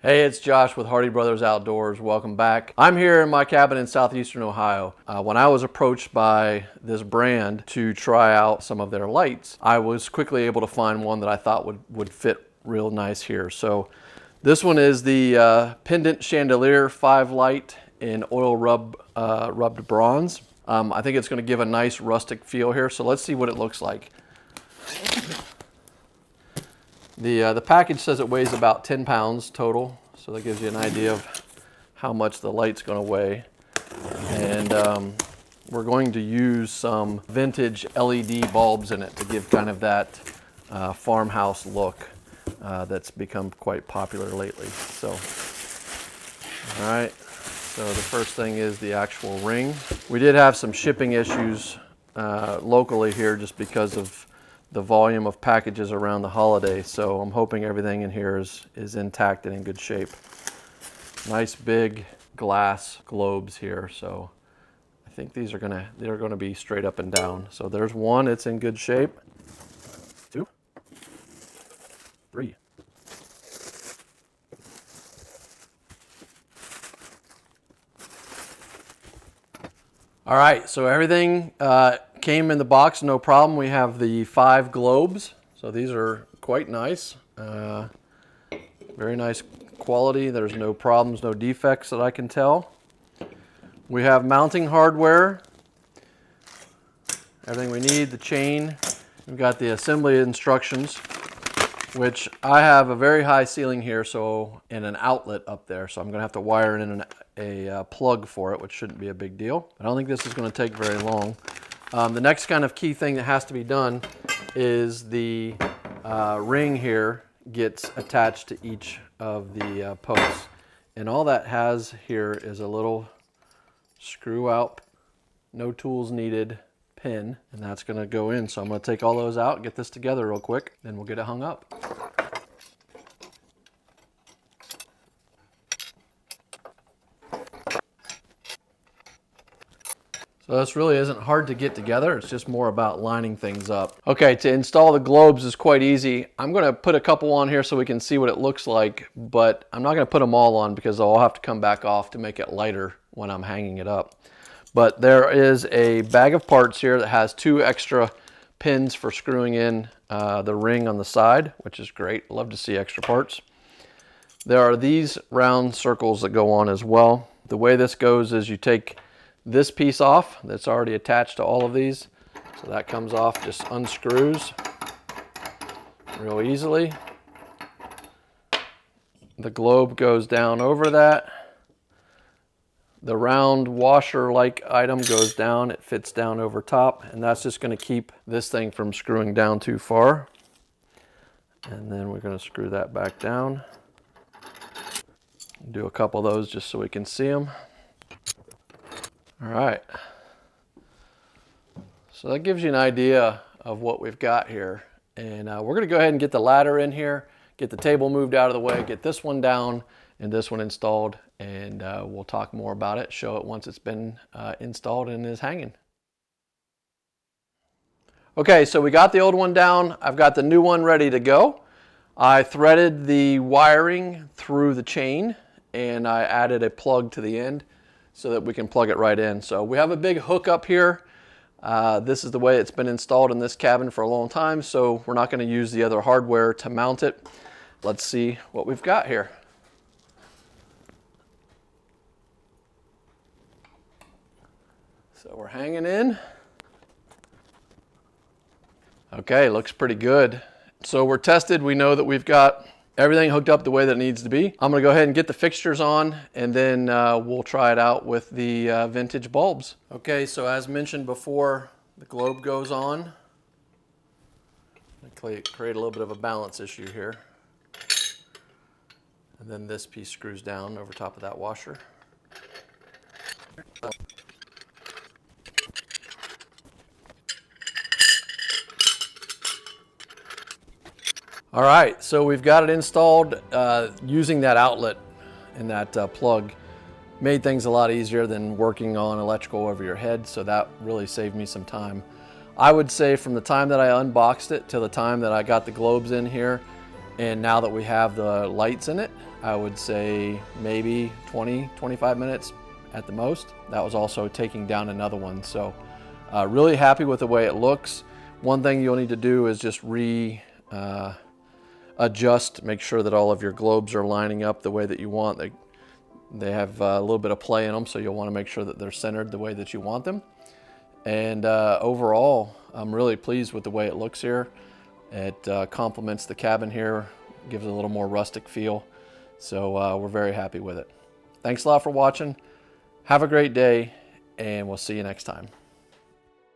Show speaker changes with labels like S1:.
S1: Hey, it's Josh with Hardy Brothers Outdoors. Welcome back. I'm here in my cabin in southeastern Ohio. When I was approached by this brand to try out some of their lights, I was quickly able to find one that I thought would fit real nice here. So this one is the Pendant Chandelier 5 light in oil rubbed bronze. I think it's going to give a nice rustic feel here. So let's see what it looks like. The package says it weighs about 10 pounds total, so that gives you an idea of how much the light's going to weigh. And we're going to use some vintage LED bulbs in it to give kind of that farmhouse look that's become quite popular lately. So, all right, so the first thing is the actual ring. We did have some shipping issues locally here just because of the volume of packages around the holiday, so I'm hoping everything in here is intact and in good shape. Nice big glass globes here, so I think they're gonna be straight up and down. So there's one, it's in good shape. 2, 3. All right, so everything came in the box, no problem. We have the 5 globes, so these are quite nice. Very nice quality. There's no problems, no defects that I can tell. We have mounting hardware, everything we need, the chain. We've got the assembly instructions, which I have a very high ceiling here, and an outlet up there, so I'm going to have to wire in a plug for it, which shouldn't be a big deal. I don't think this is going to take very long. The next kind of key thing that has to be done is the ring here gets attached to each of the posts. And all that has here is a little screw out, no tools needed pin, and that's going to go in. So I'm going to take all those out, get this together real quick, then we'll get it hung up. So this really isn't hard to get together, it's just more about lining things up. Okay, to install the globes is quite easy. I'm going to put a couple on here so we can see what it looks like, but I'm not going to put them all on because I'll have to come back off to make it lighter when I'm hanging it up. But there is a bag of parts here that has 2 extra pins for screwing in the ring on the side, which is great. Love to see extra parts. There are these round circles that go on as well. The way this goes is you take this piece off that's already attached to all of these. So that comes off, just unscrews real easily. The globe goes down over that. The round washer-like item goes down, it fits down over top, and that's just going to keep this thing from screwing down too far. And then we're going to screw that back down. Do a couple of those just so we can see them. All right, so that gives you an idea of what we've got here. And we're gonna go ahead and get the ladder in here, get the table moved out of the way, get this one down and this one installed, and we'll talk more about it, show it once it's been installed and is hanging. Okay, so we got the old one down. I've got the new one ready to go. I threaded the wiring through the chain and I added a plug to the end so that we can plug it right in. So we have a big hook up here. This is the way it's been installed in this cabin for a long time, so we're not going to use the other hardware to mount it. Let's see what we've got here. So we're hanging in. Okay, looks pretty good. So we're tested. We know that we've got everything hooked up the way that it needs to be. I'm going to go ahead and get the fixtures on, and then we'll try it out with the vintage bulbs. Okay, so as mentioned before, the globe goes on. Create a little bit of a balance issue here. And then this piece screws down over top of that washer. All right, so we've got it installed using that outlet and that plug. Made things a lot easier than working on electrical over your head, so that really saved me some time. I would say from the time that I unboxed it to the time that I got the globes in here, And now that we have the lights in it, I would say maybe 20, 25 minutes at the most. That was also taking down another one. So really happy with the way it looks. One thing you'll need to do is just adjust, make sure that all of your globes are lining up the way that you want. They have a little bit of play in them, so you'll want to make sure that they're centered the way that you want them. And overall, I'm really pleased with the way it looks here. It complements the cabin here, gives it a little more rustic feel. So we're very happy with it. Thanks a lot for watching. Have a great day, and we'll see you next time.